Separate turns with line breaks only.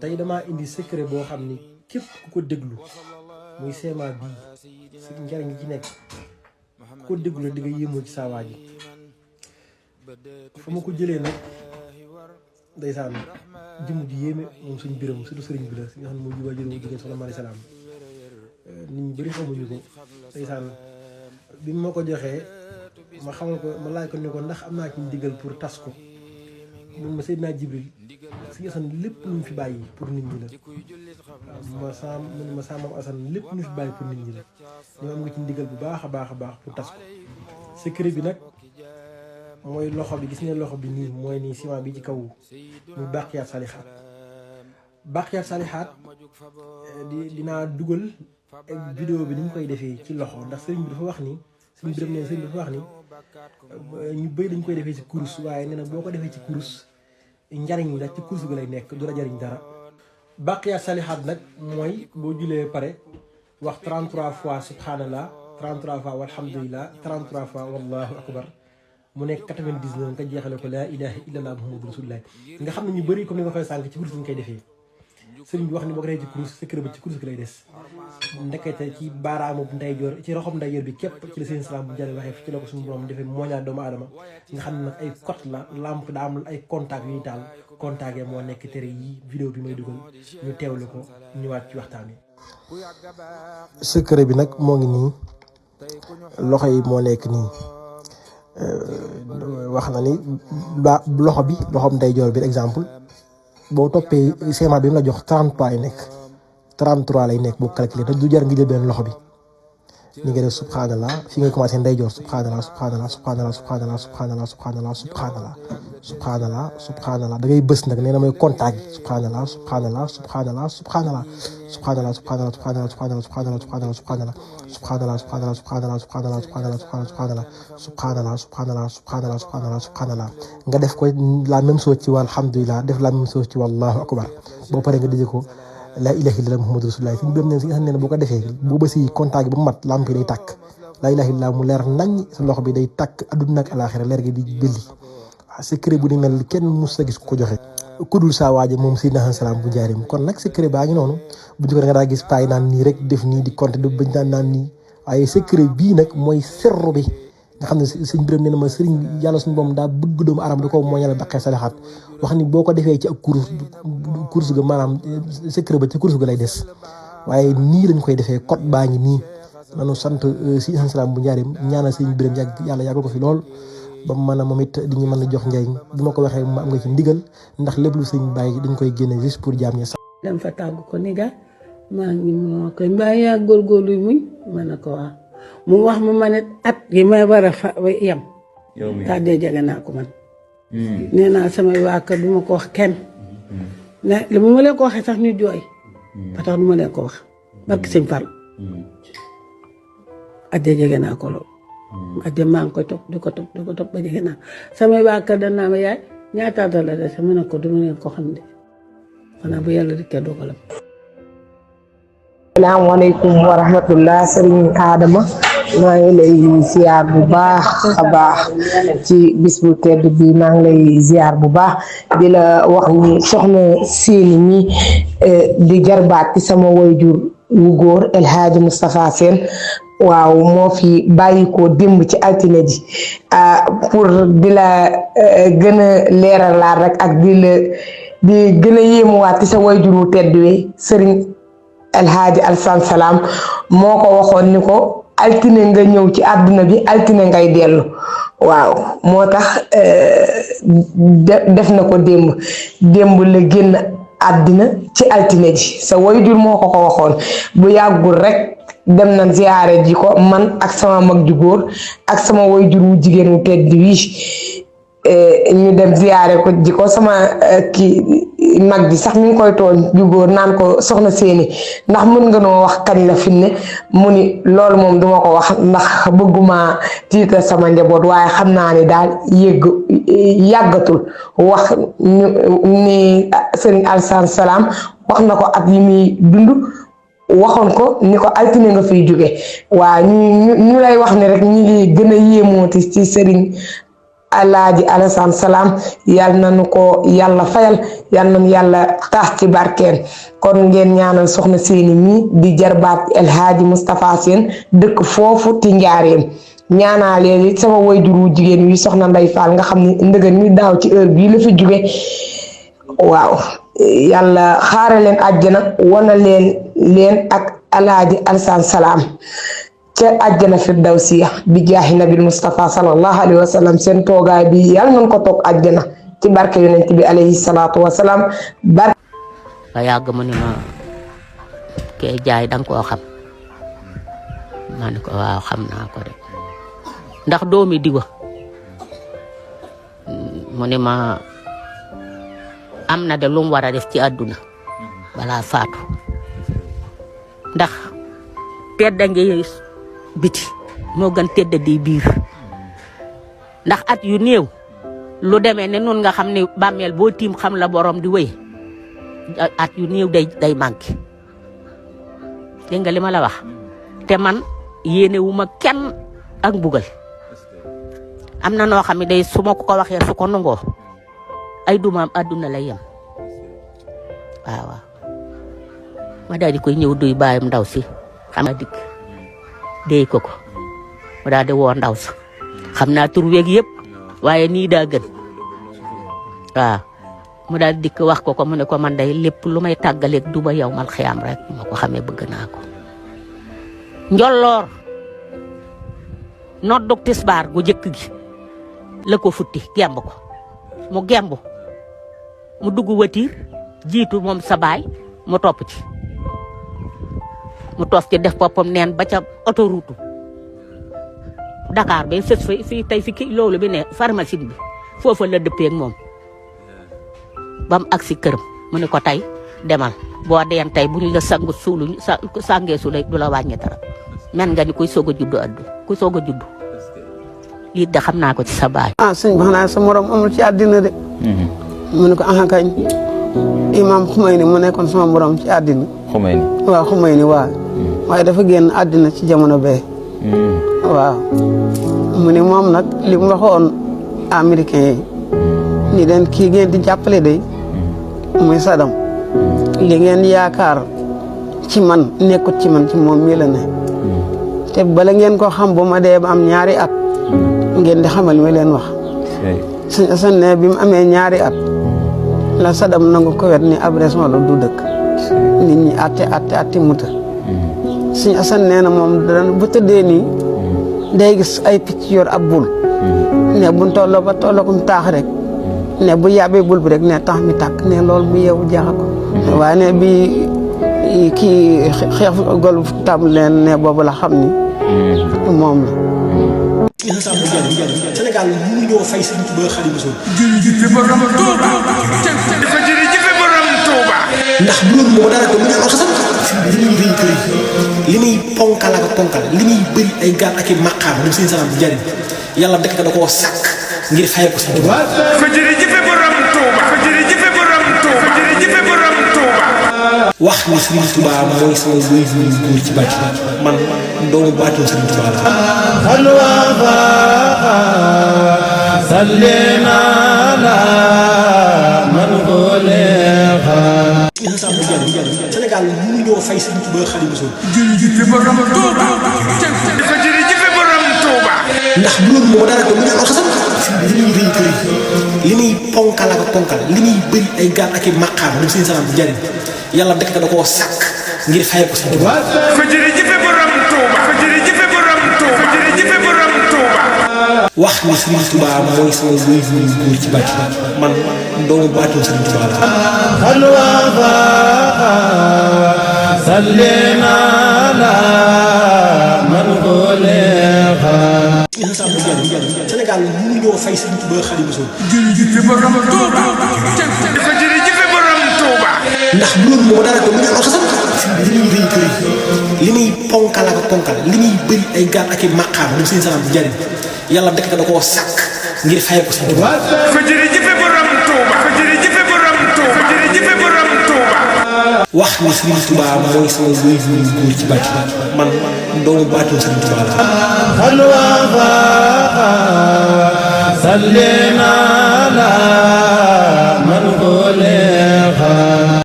tey damaa indi secret boo xam ni képp ku ko déglu muy seema bii si njariñ gi ci nekk ku ko déglu di nga yéemoo ci saa waa ji fa ma ko jëlee nag ndeysaan jëmm ji yéeme moom suñ biram surtout sëriñ bi la si nga xam ne moo waajur mu jigéen soxna Mari Salaam nit ñi bëri xamuñu ko ndeysaan bi ma ko joxee ma xamal ko ma laaj ko ne ko ndax am naa ci ndigal pour tas ko mun ma Seydina Jibril si nga xam ne lépp lu mu fi bàyyi pour nit ñi la waaw ma saamam asan lépp lu mu fi bàyyi pour nit ñi la ñoo am nga ci ndigal bu baax a baax a baax pour tas ko secret bi nag mooy loxo bi gis ne loxo bi nii mooy nii ciment bi ci kaw muy baaqiyaat salixaat dinaa dugal vidéo bi ni ñu koy defee ci loxo ndax sëriñ bi dafa wax ni sëriñ bi dafa wax ni ñu bëri dañ koy defee ci kurus waaye nee na boo ko defee ci kurus njariñ la ci kurus ga lay nekk du la jariñ dara. baaqiyaat salixaat nag mooy boo julee pare wax 33 fois subhanallah 33 fois walhamdulillah 33 fois wallahu akbar mu nekk 99 nga jeexale ko laa ilaha illallah muhammadu rasulullah nga xam ne ñu bëri comme ni nga koy sànq ci kurus lañ koy defee sëriñ bi wax ni boo ko defee ci kurus secret ba ci kurus gi lay des ndekete ci baaraamu ndeyjoor ci roxom ndeyjoor bi képp ci la seen salaam bu jare waxee ci la ko suñu borom defee mooñaa doomu aadama nga xam ne nag ay code la lampe daa am ay contact yu ñuy taal contact moo nekk tere yi vidéo bi may dugal ñu teewlu ko ñëwaat ci waxtaan wi secret bi nag moo ngi nii loxo yi moo nekk nii wax na ni loxo bi loxom ndeyjoor bi exemple boo toppee schéma bi mu la jox 33 lay nekk 33 lay nekk boo calculé te du jar nga jël benn loxo bi ni nga def subhanallah fi nga commencé ndeyjoor subhanallah da ngay bës nag nee na mooy contact bi subhanallah nga def ko la même chose ci walhamdulillah def la même chose ci wallahu akbar boo paree nga dijee ko laa ilaha illallah muhammadu rasulullah fi mu doon ne si nga xam ne boo ko defee boo bësi contact bi ba mu mat lampe day tàkk laa ilaha illallah mu leer nañ sa loxo bi day tàkk adduna ak alaxira leer gi di bëlli waaw secret bu ni mel kenn mus sa gis ko joxe kudul saa waaje moom Seydina Salaam bu njaarim kon nag secret baa ngi noonu bu njëkk da nga daa gis paay naan nii rek def nii di compter di bañ naan nii waaye secret bii nag mooy serro bi nga xam ne sëñ biram nee na ma sëriñ yàlla suñu boom daa bëgg doomu aadama da ko mooñal baqee salixaat wax ni boo ko defee ci ak kurus ga maanaam secret ba ci kurus ga lay des waaye nii lañ koy defee code baa ngi nii nanu sant Seydina Salaam bu njaarim ñaanal sëñ biram yàlla yàggal ko fi lool ba mën a moom it di ñu mën a jox njariñ bi ma ko waxee ma am nga ci ndigal ndax lépp lu sëñ bàyyi dañ koy génne juste pour jaam ñi sax
dem fa tàggu ko ni ga maa ngi moo koy mbaa yaa góorgóorlu muñ ma ne ko waaw mu wax ma ne at yi may war a fa yem tàddee jege naa ko man nee naa samay waa kër du ma ko wax kenn ne li ma leen ko waxee sax ñu jooy ba tax du ma leen ko wax barki sëñ Fall addee jege naa ko loolu addee maa ngi koy topp di ko topp ba jege naa samay waa kër dañ naa ma yaay ñaataata la de sama ne ko du ma leen ko xam de xanaa bu yàlla dikkee dogalam.
Assalamualaikum warahmatullah Serigne Adama maa ngi lay ziar bu baax a baax ci bis bu tedd bi maa ngi lay ziar bu baax di la wax ni soxna Séni mi di jarbaat ci sama wayjur wu góor El Hadji Moustapha Sène waaw moo fi bàyyi ko démb ci altine ji pour di la gën a leeralaat rek ak di gën a yéemuwaat ci sa wayjur wu tedd wi Serigne El Hadji Alassane Salam moo ko waxoon ni ko altine nga ñëw ci àdduna bi altine ngay dellu waaw moo tax def na ko démb la génn àddina ci altine ji sa waajur moo ko waxoon bu yàggul rek dem na ziyaare ji ko man ak sama mag ju góor ak sama waajur wu jigéen wu tedd wi ñu dem ziyaare ko ji ko sama mag ji sax mi ngi koy tooñ ju góor naan ko soxna Séni ndax mën nga noo wax kañ la fi ne mu ni loolu moom duma ko wax ndax bëgguma tiital sama njaboot waaye xam naa ni daal yàggatul wax ni Serigne Alassane Salam wax na ko at yi muy dund waxoon ko ni ko altine nga fiy jóge waa ñu lay wax ni rek ñi ngi gën a yéemooti ci Serigne Alaaji Alassane Salam yal nañu ko yàlla fayal yal nañu yàlla taas ci barkeen kon ngeen ñaanal soxna Séni mi di jarbaat El Hadji Moustapha Sène dëkk foofu ti njaareem ñaanaale sama waajuru jigéen wi soxna Ndey Fall nga xam ne ndëgën mi daaw ci heure bii la fi jóge waaw yàlla xaare leen àjjana wana leen ak Alaaji Alassane Salam ca àjjana firdawsiya bi jaahi nabil Mustafa sallallahu alayhi wa sallam seen toogaay bi yàlla nañ ko toog àjjana ci barke yonent bi alayhi salaatu wa salaam ba
yàgg mu ne ma kee jaay danga koo xam ma ne ko waaw xam naa ko de ndax doomi diwa mu ne ma am na de lu mu war a def ci àdduna balaa faatu ndax tedda ngi biti moo gën tedda di biir ndax at yu néew lu demee ne nun nga xam ne bàmmeel boo tiim xam la borom di wéy at yu néew day manqué dégg nga li ma la wax te man yéene wu ma kenn ak mbugal am na noo xam ne day su ma ko waxee su ko nangoo ay dumaam àdduna lay yem waaw ma daal di koy ñëw duy baayam ndaw si xam nga dikk déy ko mu daal di woo ndaw si xam naa tur weeg yëpp waaye nii daa gën waaw mu daal di dikk wax ko mu ne ko man day lépp lu may tàggaleeg du ba yow mal xiyaam rek ma ko xamee bëgg naa ko njolloor noddug tisbaar gu jëkk gi la ko futti gemb ko mu gemb mu dugg watiir jiitu moom sa baay mu topp ci mu toof ci def boppam neen ba ca autoroute Dakar ba sës fii tey fi ki loolu bi ne pharmacie bi foofa la dëppee ak moom ba mu agsi këram mu ne ko tey demal boo deen tey buñ la sangu suulu sàngee su du la wàññi dara men nga ni kuy soog a juddu kuy soog a juddu lii de xam naa ko ci sa baay.
sëñ bi xanaa sa morom amul ci àddina de. mu ne ko kañ imam Xumayni mu nekkoon sama morom ci àddina.
Xumayni
waaw Xumayni waaw. waaye dafa génn àddina ci jamono bee. waaw mu ne moom nag li mu waxoon américain yi ni leen kii ngeen di jàppale de muy Saddam li ngeen yaakaar ci man nekkut ci man ci moom mii la ne te bala ngeen ko xam bu ma dee ba am ñaari at ngeen di xamal mi leen wax sëñ Assane ne bi mu amee ñaari at la Saddam nangu ko wet ni ab raison la du dëkk nit ñi atte muta sëñ Assane nee na moom dana bu tëddee nii day gis ay picc yor ab bul ne buñ tolloo ba tolloo taax rek ne bu yàbbee bul bi rek ne tax mi tàkk ne loolu bu yeewu jaaxa ko waaye ne bi kii xeex gol tam leen ne boobu la xam ni moom la
Sénégal mënuñoo fay Sëriñ Tuubaa Xaadimu Rasuul
jërëjëf borom Touba dafa jërëjëf borom Touba
ndax bu loolu moo dara ko mu ne am xasam li muy rëy kër li muy ponkal li muy bëri ay gaal ak i maqaam moom Sëriñ Salam di jariñ yàlla dëkk da koo sàkk ngir fay ko Sëriñ Tuubaa
dafa jërëjëf borom Touba dafa jërëjëf borom Touba jërëjëf borom Touba
wax ni Sëriñ Tuubaa mooy sama wéy wu góor ci bàcc man doomu baatum Sëriñ Tuubaa la
sallina ala man xuliqa
Sénégal mënuñoo fay Sëriñ Tuubaa Xaadimu Rasuul
jërëjëf borom Touba dafa jërëjëf borom Touba
ndax bu loolu moo dara ko mu ne am xasam li muy rëy kër li muy ponkal li muy bëri ay gaal ak i maqaam moom Sëriñ Salam di jariñ yàlla dëkk da koo sàkk ngir fay ko Sëriñ Tuubaa
dafa jërëjëf borom Touba dafa jërëjëf borom Touba jërëjëf borom Touba
wax ni Sëriñ Tuubaa mooy sama wéy wu góor ci bàcc man doomu baatum Sëriñ Tuubaa la
sallina ala man xuliqa
Sénégal mënuñoo fay Sëriñ Tuubaa Xaadimu Rasuul
jërëjëf borom Touba dafa jërëjëf borom Touba
ndax bu loolu moo dara ko mu ne am xasam li muy rëy kër li muy ponkal li muy bëri ay gaal ak i maqaam moom Sëriñ Salam di jariñ yàlla dëkk da koo sàkk ngir fay ko Sëriñ Tuubaa
dafa jërëjëf borom Touba dafa jërëjëf borom Touba jërëjëf borom Touba
wax ni Sëriñ Tuubaa mooy sama wéy wu góor ci bàcc man doomu baatum Sëriñ Tuubaa la
صلنا على من خلق